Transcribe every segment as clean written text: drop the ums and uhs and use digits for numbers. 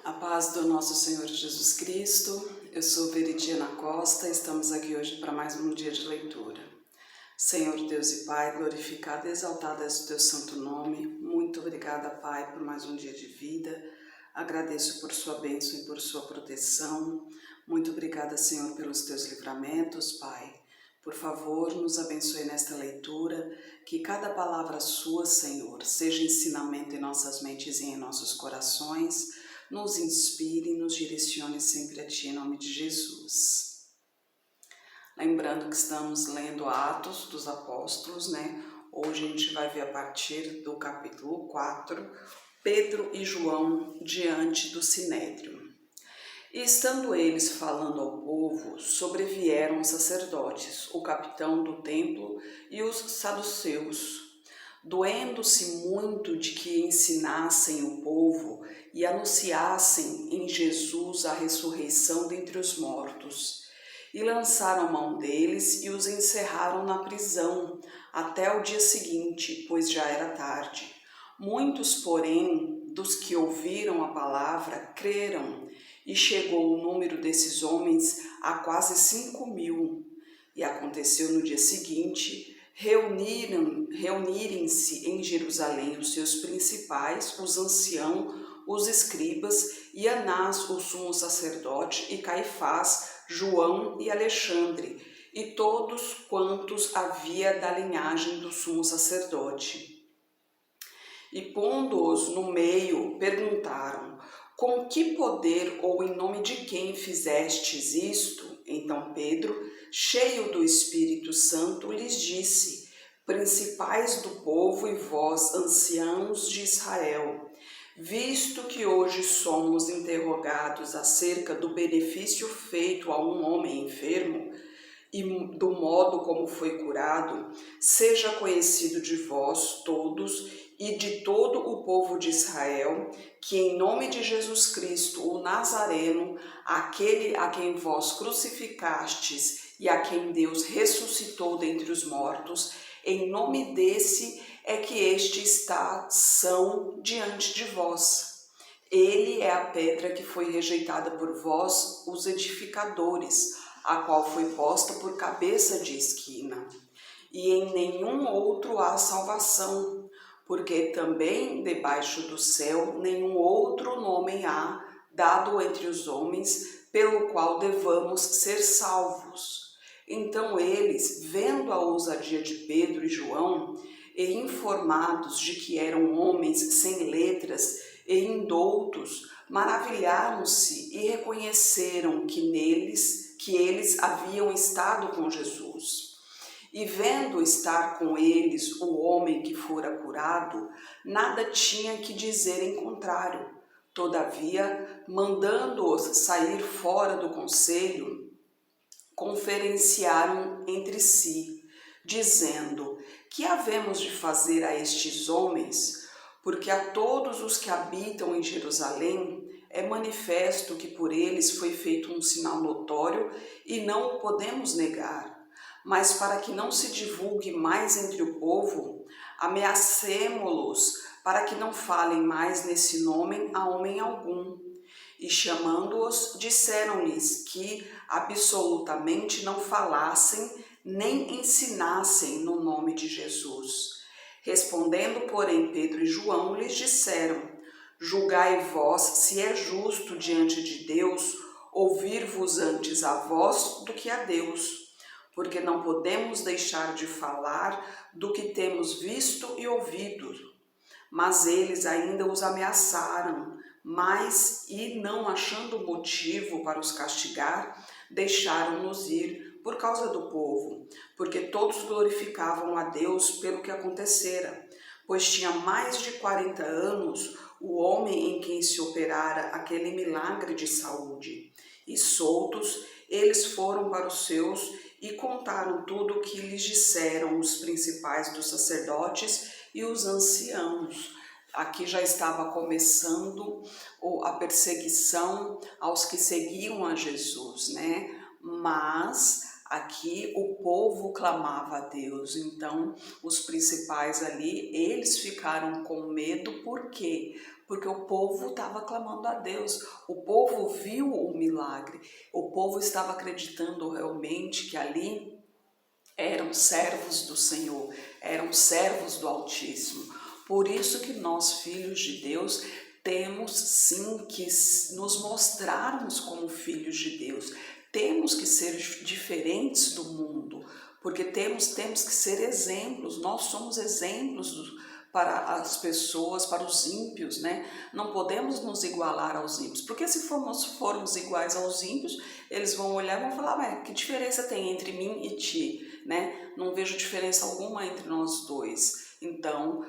A paz do nosso Senhor Jesus Cristo. Eu sou Veridiana Costa, estamos aqui hoje para mais um dia de leitura. Senhor Deus e Pai, glorificado e exaltado é o teu santo nome. Muito obrigada, Pai, por mais um dia de vida. Agradeço por sua bênção e por sua proteção. Muito obrigada, Senhor, pelos teus livramentos, Pai. Por favor, nos abençoe nesta leitura, que cada palavra sua, Senhor, seja ensinamento em nossas mentes e em nossos corações, nos inspire e nos direcione sempre a Ti, em nome de Jesus. Lembrando que estamos lendo Atos dos Apóstolos, né? Hoje a gente vai ver a partir do capítulo 4, Pedro e João diante do Sinédrio. E estando eles falando ao povo, sobrevieram os sacerdotes, o capitão do templo e os saduceus, doendo-se muito de que ensinassem o povo e anunciassem em Jesus a ressurreição dentre os mortos. E lançaram mão deles e os encerraram na prisão até o dia seguinte, pois já era tarde. Muitos, porém, dos que ouviram a palavra, creram, e chegou o número desses homens a quase 5.000. E aconteceu no dia seguinte, reunirem-se em Jerusalém os seus principais, os anciãos, os escribas, e Anás, o sumo sacerdote, e Caifás, João e Alexandre, e todos quantos havia da linhagem do sumo sacerdote. E pondo-os no meio, perguntaram: com que poder ou em nome de quem fizestes isto? Então Pedro, cheio do Espírito Santo, lhes disse: principais do povo e vós, anciãos de Israel, visto que hoje somos interrogados acerca do benefício feito a um homem enfermo e do modo como foi curado, seja conhecido de vós todos e de todo o povo de Israel, que em nome de Jesus Cristo, o Nazareno, aquele a quem vós crucificastes e a quem Deus ressuscitou dentre os mortos, em nome desse é que este está são diante de vós. Ele é a pedra que foi rejeitada por vós, os edificadores, a qual foi posta por cabeça de esquina. E em nenhum outro há salvação, porque também debaixo do céu nenhum outro nome há dado entre os homens, pelo qual devamos ser salvos. Então eles, vendo a ousadia de Pedro e João, e informados de que eram homens sem letras e indoutos, maravilharam-se e reconheceram que eles haviam estado com Jesus. E vendo estar com eles o homem que fora curado, nada tinha que dizer em contrário. Todavia, mandando-os sair fora do conselho, conferenciaram entre si, dizendo: que havemos de fazer a estes homens? Porque a todos os que habitam em Jerusalém é manifesto que por eles foi feito um sinal notório e não o podemos negar. Mas para que não se divulgue mais entre o povo, ameacemo-los para que não falem mais nesse nome a homem algum. E chamando-os, disseram-lhes que absolutamente não falassem nem ensinassem no nome de Jesus. Respondendo, porém, Pedro e João lhes disseram: julgai vós se é justo diante de Deus ouvir-vos antes a vós do que a Deus, porque não podemos deixar de falar do que temos visto e ouvido. Mas eles ainda os ameaçaram, e não achando motivo para os castigar, deixaram-nos ir por causa do povo, porque todos glorificavam a Deus pelo que acontecera, pois tinha mais de 40 anos o homem em quem se operara aquele milagre de saúde. E soltos, eles foram para os seus e contaram tudo o que lhes disseram os principais dos sacerdotes e os anciãos. Aqui já estava começando a perseguição aos que seguiam a Jesus, né? Mas aqui o povo clamava a Deus, então os principais ali, eles ficaram com medo. Por quê? porque o povo estava clamando a Deus, o povo viu o milagre, o povo estava acreditando realmente que ali eram servos do Senhor, eram servos do Altíssimo. Por isso que nós, filhos de Deus, temos sim que nos mostrarmos como filhos de Deus, temos que ser diferentes do mundo, porque temos que ser exemplos, nós somos exemplos para as pessoas, para os ímpios, né? Não podemos nos igualar aos ímpios, porque se formos iguais aos ímpios, eles vão olhar e vão falar, mas que diferença tem entre mim e ti, né? Não vejo diferença alguma entre nós dois. Então,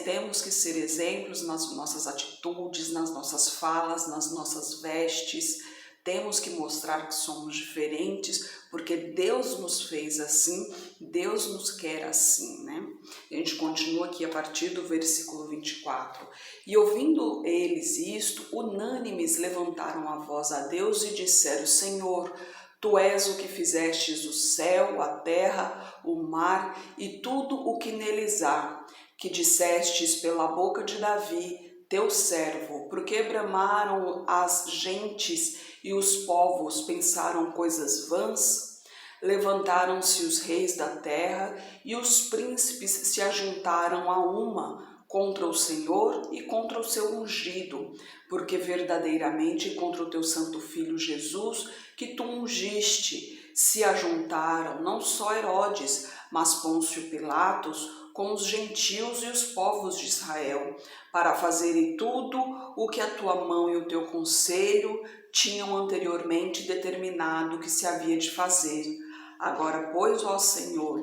temos que ser exemplos nas nossas atitudes, nas nossas falas, nas nossas vestes. Temos que mostrar que somos diferentes, porque Deus nos fez assim, Deus nos quer assim, né? A gente continua aqui a partir do versículo 24. E ouvindo eles isto, unânimes levantaram a voz a Deus e disseram, Senhor, Tu és o que fizestes o céu, a terra, o mar e tudo o que neles há, que dissestes pela boca de Davi, teu servo, porque bramaram as gentes e os povos pensaram coisas vãs? Levantaram-se os reis da terra e os príncipes se ajuntaram a uma contra o Senhor e contra o seu ungido, porque verdadeiramente contra o teu santo filho Jesus, que tu ungiste, se ajuntaram não só Herodes, mas Pôncio Pilatos, com os gentios e os povos de Israel, para fazerem tudo o que a tua mão e o teu conselho tinham anteriormente determinado que se havia de fazer. Agora, pois, ó Senhor,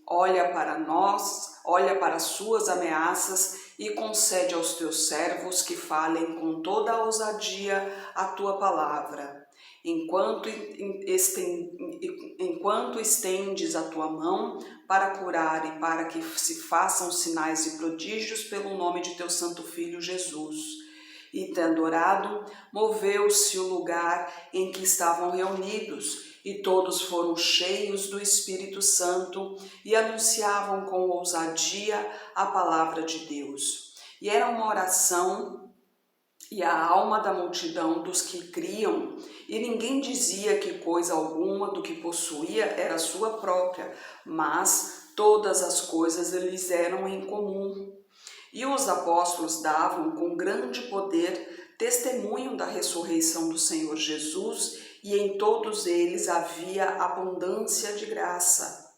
olha para nós, olha para as suas ameaças e concede aos teus servos que falem com toda a ousadia a tua palavra. Enquanto estendes a tua mão para curar e para que se façam sinais e prodígios pelo nome de teu santo Filho Jesus. E tendo orado, moveu-se o lugar em que estavam reunidos, e todos foram cheios do Espírito Santo e anunciavam com ousadia a palavra de Deus. E era uma oração e a alma da multidão dos que criam, e ninguém dizia que coisa alguma do que possuía era sua própria, mas todas as coisas lhes eram em comum. E os apóstolos davam com grande poder testemunho da ressurreição do Senhor Jesus, e em todos eles havia abundância de graça.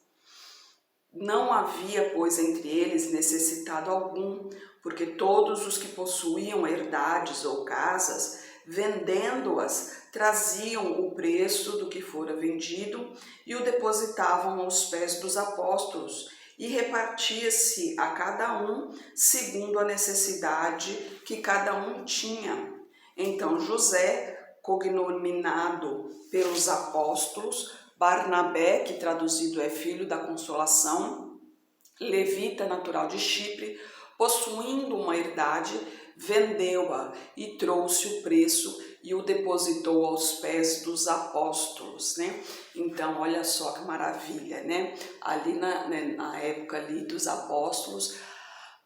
Não havia, pois, entre eles necessitado algum, porque todos os que possuíam herdades ou casas, vendendo-as, traziam o preço do que fora vendido e o depositavam aos pés dos apóstolos, e repartia-se a cada um segundo a necessidade que cada um tinha. Então José, cognominado pelos apóstolos, Barnabé, que traduzido é filho da consolação, levita natural de Chipre, possuindo uma herdade, vendeu-a e trouxe o preço e o depositou aos pés dos apóstolos, né? Então, olha só que maravilha, né? Ali na época ali dos apóstolos,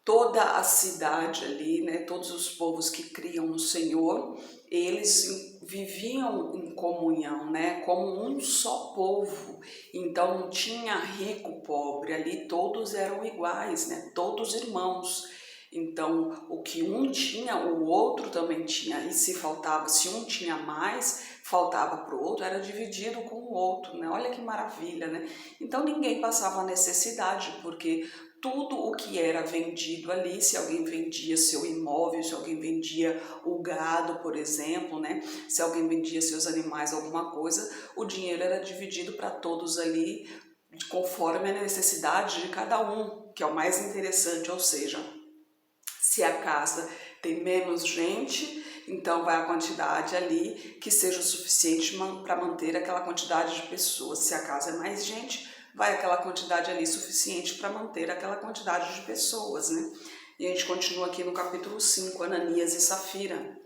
toda a cidade ali, né? Todos os povos que criam no Senhor, eles viviam em comunhão, né? Como um só povo. Então, não tinha rico, pobre, ali todos eram iguais, né? Todos irmãos. Então, o que um tinha, o outro também tinha, e se faltava, se um tinha mais, faltava para o outro, era dividido com o outro, né? Olha que maravilha, né? Então, ninguém passava necessidade, porque tudo o que era vendido ali, se alguém vendia seu imóvel, se alguém vendia o gado, por exemplo, né? Se alguém vendia seus animais, alguma coisa, o dinheiro era dividido para todos ali, conforme a necessidade de cada um, que é o mais interessante, ou seja, se a casa tem menos gente, então vai a quantidade ali que seja o suficiente para manter aquela quantidade de pessoas. Se a casa é mais gente, vai aquela quantidade ali suficiente para manter aquela quantidade de pessoas, né? E a gente continua aqui no capítulo 5, Ananias e Safira.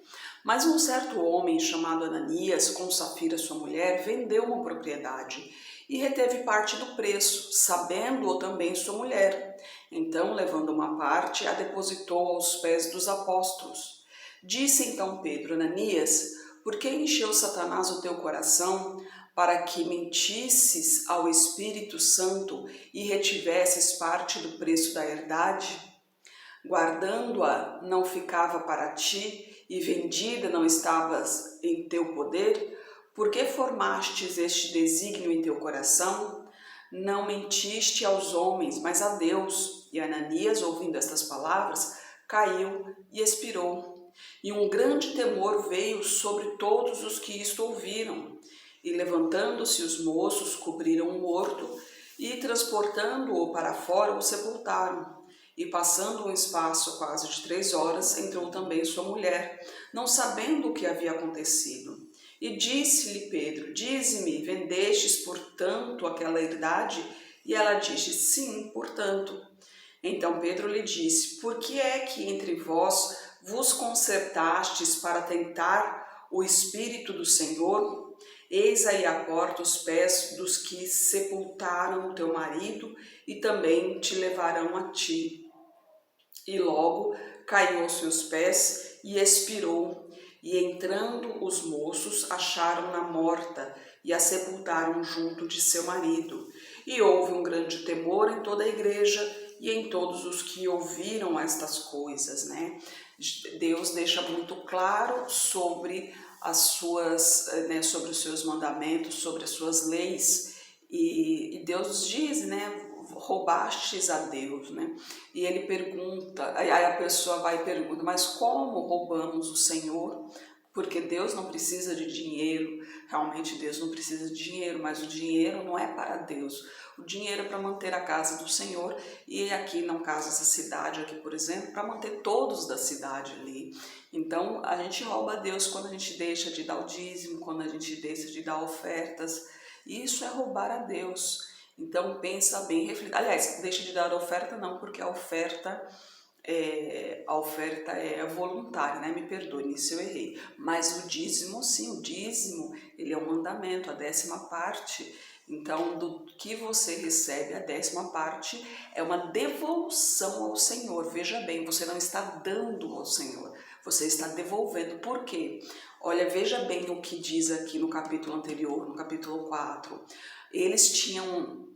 Mas um certo homem chamado Ananias, com Safira sua mulher, vendeu uma propriedade e reteve parte do preço, sabendo-o também sua mulher. Então, levando uma parte, a depositou aos pés dos apóstolos. Disse então Pedro: Ananias, por que encheu Satanás o teu coração para que mentisses ao Espírito Santo e retivesses parte do preço da herdade? Guardando-a não ficava para ti, e vendida não estavas em teu poder? Por que formastes este desígnio em teu coração? Não mentiste aos homens, mas a Deus. E Ananias, ouvindo estas palavras, caiu e expirou. E um grande temor veio sobre todos os que isto ouviram. E levantando-se os moços, cobriram o morto, e transportando-o para fora, o sepultaram. E passando um espaço quase de 3 horas, entrou também sua mulher, não sabendo o que havia acontecido. E disse-lhe Pedro: Dize-me, vendestes, portanto, aquela herdade? E ela disse: Sim, portanto. Então Pedro lhe disse: Por que é que entre vós vos concertastes para tentar o Espírito do Senhor? Eis aí à porta os pés dos que sepultaram o teu marido e também te levarão a ti. E logo caiu aos seus pés e expirou. E entrando os moços, acharam-na morta e a sepultaram junto de seu marido. E houve um grande temor em toda a igreja e em todos os que ouviram estas coisas, né? Deus deixa muito claro sobre as suas, né, sobre os seus mandamentos, sobre as suas leis. E Deus diz, né? Roubastes a Deus, né? E ele pergunta, aí a pessoa vai e pergunta, mas como roubamos o Senhor? Porque Deus não precisa de dinheiro, realmente Deus não precisa de dinheiro, mas o dinheiro não é para Deus. O dinheiro é para manter a casa do Senhor, e aqui no caso essa cidade aqui, por exemplo, para manter todos da cidade ali. Então a gente rouba a Deus quando a gente deixa de dar o dízimo, quando a gente deixa de dar ofertas. Isso é roubar a Deus. Então pensa bem, reflita. Aliás, deixa de dar oferta não, porque a oferta é voluntária, né? Me perdoe se eu errei. Mas o dízimo, sim, o dízimo, ele é um mandamento, a 10ª parte. Então, do que você recebe, a 10ª parte é uma devolução ao Senhor. Veja bem, você não está dando ao Senhor, você está devolvendo. Por quê? Olha, veja bem o que diz aqui no capítulo anterior, no capítulo 4. Eles tinham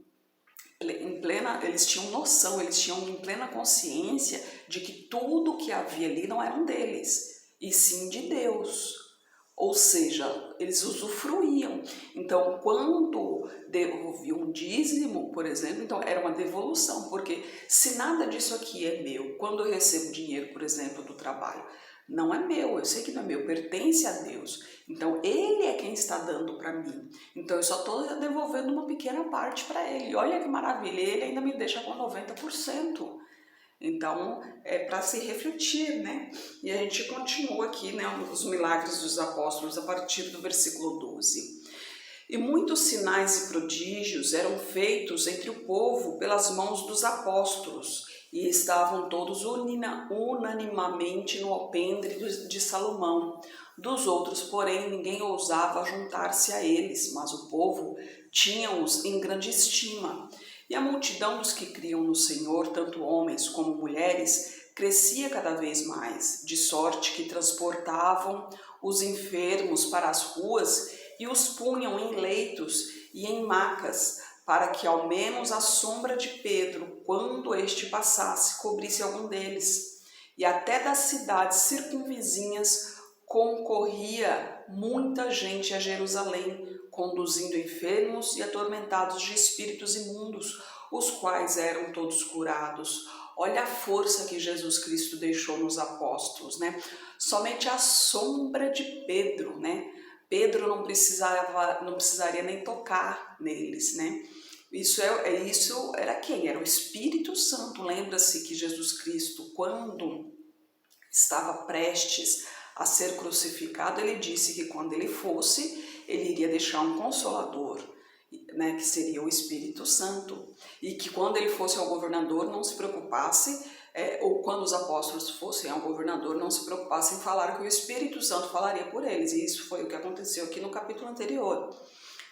noção, eles tinham em plena consciência de que tudo que havia ali não era deles, e sim de Deus. Ou seja, eles usufruíam. Então, quando devolviam um dízimo, por exemplo, então era uma devolução, porque se nada disso aqui é meu, quando eu recebo dinheiro, por exemplo, do trabalho, não é meu, eu sei que não é meu, pertence a Deus. Então, Ele é quem está dando para mim. Então, eu só estou devolvendo uma pequena parte para Ele. Olha que maravilha, Ele ainda me deixa com 90%. Então, é para se refletir, né? E a gente continua aqui, né, os milagres dos apóstolos, a partir do versículo 12. E muitos sinais e prodígios eram feitos entre o povo pelas mãos dos apóstolos, e estavam todos unanimamente no alpendre de Salomão. Dos outros, porém, ninguém ousava juntar-se a eles, mas o povo tinha-os em grande estima. E a multidão dos que criam no Senhor, tanto homens como mulheres, crescia cada vez mais, de sorte que transportavam os enfermos para as ruas e os punham em leitos e em macas, para que ao menos a sombra de Pedro, quando este passasse, cobrisse algum deles. E até das cidades circunvizinhas concorria muita gente a Jerusalém, conduzindo enfermos e atormentados de espíritos imundos, os quais eram todos curados. Olha a força que Jesus Cristo deixou nos apóstolos, né? Somente a sombra de Pedro, né? Pedro não precisaria nem tocar neles, né? Isso era quem? Era o Espírito Santo. Lembra-se que Jesus Cristo, quando estava prestes a ser crucificado, ele disse que quando ele fosse, ele iria deixar um consolador, né, que seria o Espírito Santo, e que quando ele fosse ao governador não se preocupasse, ou quando os apóstolos fossem ao governador não se preocupassem em falar, que o Espírito Santo falaria por eles, e isso foi o que aconteceu aqui no capítulo anterior.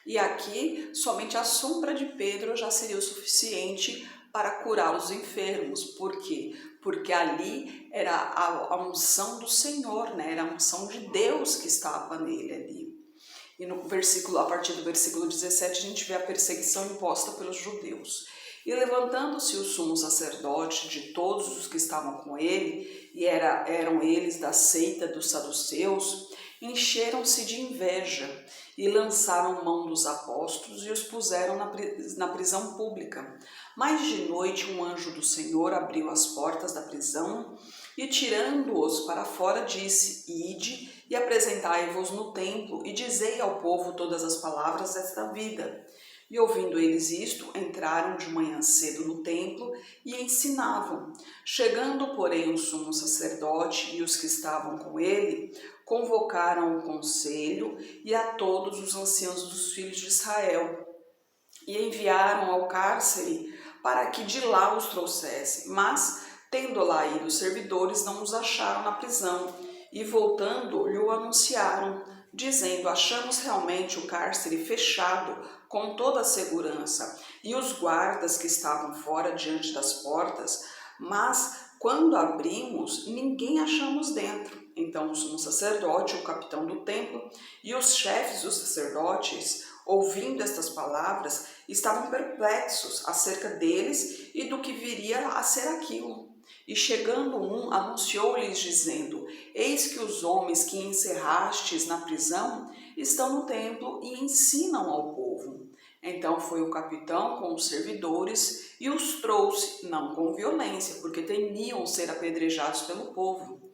E aqui, somente a sombra de Pedro já seria o suficiente para curar os enfermos. Por quê? Porque ali era a unção do Senhor, né? Era a unção de Deus que estava nele ali. E no versículo, a partir do versículo 17, a gente vê a perseguição imposta pelos judeus. E levantando-se o sumo sacerdote de todos os que estavam com ele, e eram eles da seita dos saduceus, encheram-se de inveja e lançaram mão dos apóstolos e os puseram na prisão pública. Mas de noite um anjo do Senhor abriu as portas da prisão e, tirando-os para fora, disse: Ide e apresentai-vos no templo e dizei ao povo todas as palavras desta vida. E ouvindo eles isto, entraram de manhã cedo no templo e ensinavam. Chegando, porém, o sumo sacerdote e os que estavam com ele, convocaram o conselho e a todos os anciãos dos filhos de Israel, e enviaram ao cárcere para que de lá os trouxessem. Mas, tendo lá ido os servidores, não os acharam na prisão, e voltando, lhe o anunciaram, dizendo: achamos realmente o cárcere fechado com toda a segurança, e os guardas que estavam fora diante das portas, mas quando abrimos, ninguém achamos dentro. Então o sumo sacerdote, o capitão do templo e os chefes dos sacerdotes, ouvindo estas palavras, estavam perplexos acerca deles e do que viria a ser aquilo. E chegando um, anunciou-lhes dizendo: eis que os homens que encerrastes na prisão estão no templo e ensinam ao povo. Então foi o capitão com os servidores e os trouxe, não com violência, porque temiam ser apedrejados pelo povo.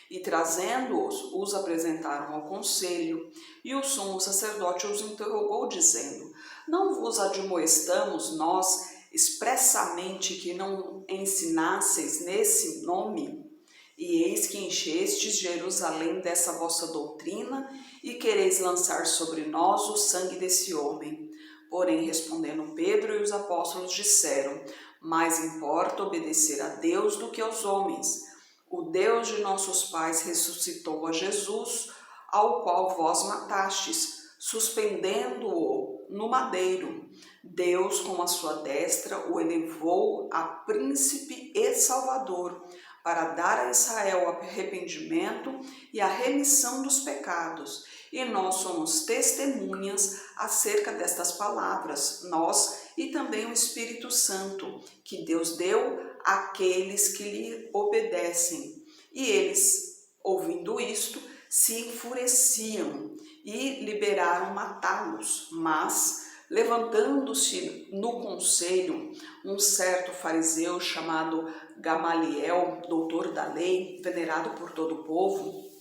E trazendo-os, os apresentaram ao conselho, e o sumo sacerdote os interrogou, dizendo: não vos admoestamos nós expressamente que não ensinasseis nesse nome? E eis que enchestes Jerusalém dessa vossa doutrina, e quereis lançar sobre nós o sangue desse homem. Porém, respondendo Pedro e os apóstolos, disseram: mais importa obedecer a Deus do que aos homens. O Deus de nossos pais ressuscitou a Jesus, ao qual vós matastes, suspendendo-o no madeiro. Deus, com a sua destra, o elevou a príncipe e salvador, para dar a Israel arrependimento e a remissão dos pecados. E nós somos testemunhas acerca destas palavras, nós e também o Espírito Santo, que Deus deu àqueles que lhe obedecem. E eles, ouvindo isto, se enfureciam e liberaram matá-los. Mas, levantando-se no conselho, um certo fariseu chamado Gamaliel, doutor da lei, venerado por todo o povo,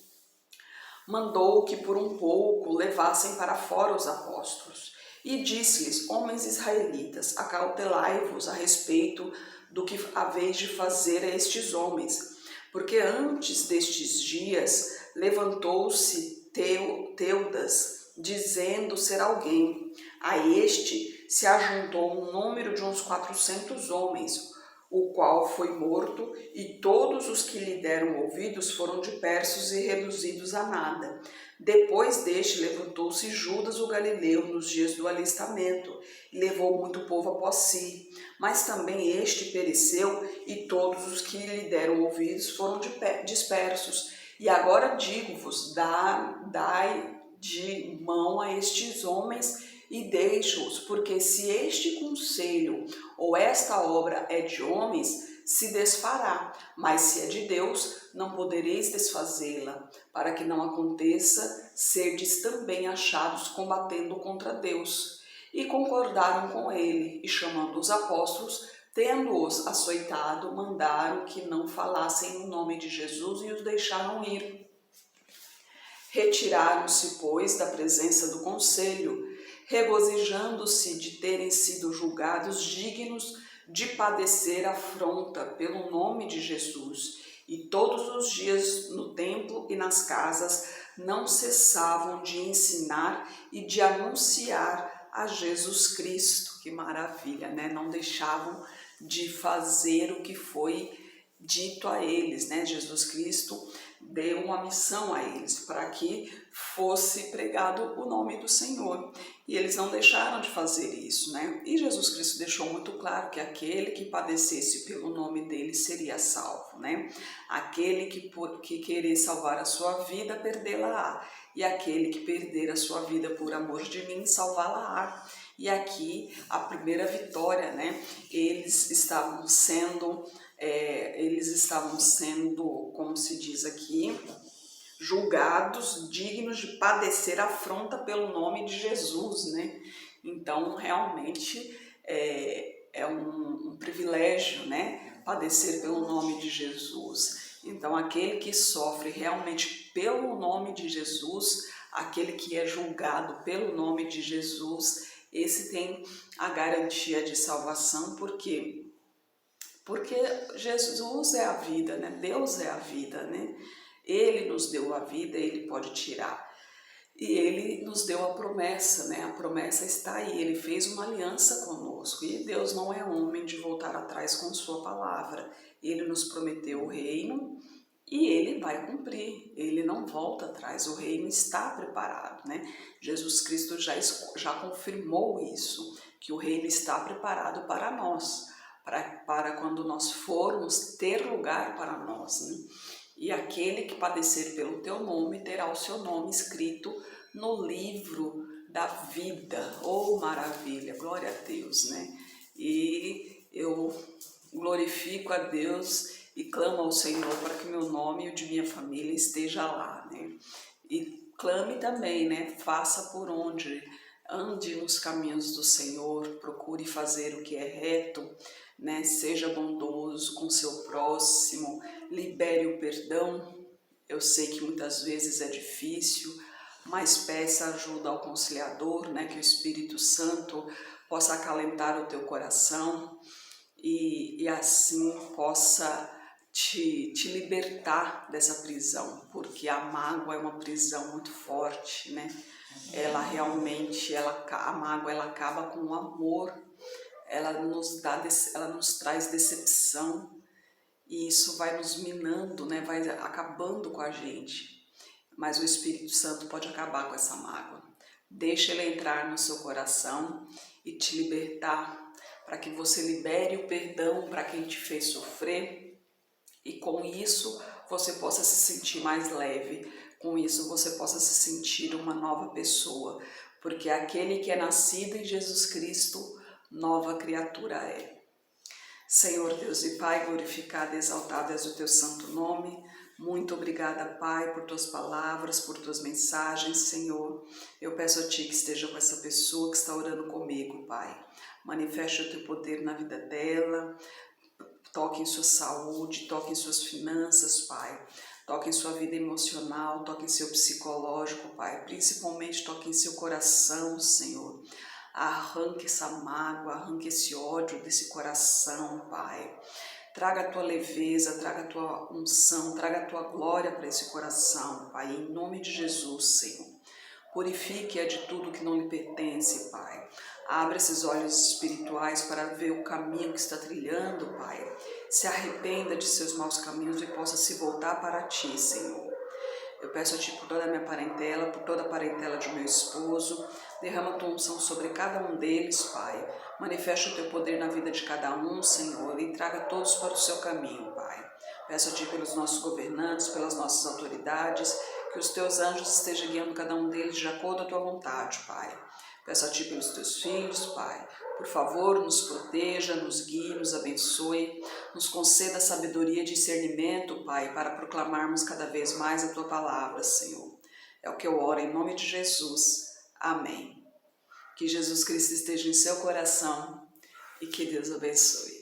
mandou que por um pouco levassem para fora os apóstolos. E disse-lhes: homens israelitas, acautelai-vos a respeito do que haveis de fazer a estes homens, porque antes destes dias levantou-se Teudas, dizendo ser alguém. A este se ajuntou um número de uns 400 homens, o qual foi morto, e todos os que lhe deram ouvidos foram dispersos e reduzidos a nada. Depois deste levantou-se Judas o Galileu nos dias do alistamento, e levou muito povo após si. Mas também este pereceu, e todos os que lhe deram ouvidos foram dispersos. E agora digo-vos: dai de mão a estes homens e deixa-os, porque se este conselho ou esta obra é de homens, se desfará, mas se é de Deus, não podereis desfazê-la, para que não aconteça serdes também achados combatendo contra Deus. E concordaram com ele, e chamando os apóstolos, tendo-os açoitado, mandaram que não falassem no nome de Jesus e os deixaram ir. Retiraram-se, pois, da presença do conselho, regozijando-se de terem sido julgados dignos de padecer afronta pelo nome de Jesus. E todos os dias no templo e nas casas não cessavam de ensinar e de anunciar a Jesus Cristo. Que maravilha, né? Não deixavam de fazer o que foi dito a eles, né? Jesus Cristo deu uma missão a eles, para que fosse pregado o nome do Senhor. E eles não deixaram de fazer isso, né? E Jesus Cristo deixou muito claro que aquele que padecesse pelo nome dele seria salvo, né? Aquele que querer salvar a sua vida, perdê-la-á. E aquele que perder a sua vida por amor de mim, salvá-la-á. E aqui a primeira vitória, né? Eles estavam sendo, como se diz aqui, julgados dignos de padecer afronta pelo nome de Jesus, né? Então, realmente é um privilégio, né? Padecer pelo nome de Jesus. Então, aquele que sofre realmente pelo nome de Jesus, aquele que é julgado pelo nome de Jesus, esse tem a garantia de salvação, porque Jesus é a vida, né? Deus é a vida, né? Ele nos deu a vida, Ele pode tirar. E Ele nos deu a promessa, né? A promessa está aí, Ele fez uma aliança conosco. E Deus não é homem de voltar atrás com sua palavra. Ele nos prometeu o reino e Ele vai cumprir. Ele não volta atrás, o reino está preparado, né? Jesus Cristo já confirmou isso, que o reino está preparado para nós, para quando nós formos ter lugar para nós, né? E aquele que padecer pelo teu nome terá o seu nome escrito no livro da vida. Oh, maravilha, glória a Deus, né? E eu glorifico a Deus e clamo ao Senhor para que meu nome e o de minha família esteja lá, né? E clame também, né? Faça por onde, ande nos caminhos do Senhor, procure fazer o que é reto, né? Seja bondoso com seu próximo, libere o perdão. Eu sei que muitas vezes é difícil, mas peça ajuda ao Conciliador, né? Que o Espírito Santo possa acalentar o teu coração e assim possa te libertar dessa prisão, porque a mágoa é uma prisão muito forte, né? Ela realmente, a mágoa ela acaba com o amor, ela nos traz decepção e isso vai nos minando, né? Vai acabando com a gente. Mas o Espírito Santo pode acabar com essa mágoa. Deixa ele entrar no seu coração e te libertar, para que você libere o perdão para quem te fez sofrer e com isso você possa se sentir mais leve, com isso você possa se sentir uma nova pessoa, porque aquele que é nascido em Jesus Cristo, nova criatura é. Senhor Deus e Pai, glorificado e exaltado és o teu santo nome. Muito obrigada, Pai, por tuas palavras, por tuas mensagens, Senhor. Eu peço a Ti que esteja com essa pessoa que está orando comigo, Pai. Manifeste o Teu poder na vida dela, toque em sua saúde, toque em suas finanças, Pai. Toque em sua vida emocional, toque em seu psicológico, Pai. Principalmente toque em seu coração, Senhor. Arranque essa mágoa, arranque esse ódio desse coração, Pai. Traga a tua leveza, traga a tua unção, traga a tua glória para esse coração, Pai, em nome de Jesus, Senhor. Purifique-a de tudo que não lhe pertence, Pai. Abra esses olhos espirituais para ver o caminho que está trilhando, Pai. Se arrependa de seus maus caminhos e possa se voltar para Ti, Senhor. Eu peço a Ti por toda a minha parentela, por toda a parentela de meu esposo. Derrama a Tua unção sobre cada um deles, Pai. Manifesta o Teu poder na vida de cada um, Senhor, e traga todos para o Seu caminho, Pai. Peço a Ti pelos nossos governantes, pelas nossas autoridades, que os Teus anjos estejam guiando cada um deles de acordo à Tua vontade, Pai. Peço a Ti pelos Teus filhos, Pai. Por favor, nos proteja, nos guie, nos abençoe, nos conceda sabedoria e discernimento, Pai, para proclamarmos cada vez mais a Tua palavra, Senhor. É o que eu oro em nome de Jesus. Amém. Que Jesus Cristo esteja em seu coração e que Deus abençoe.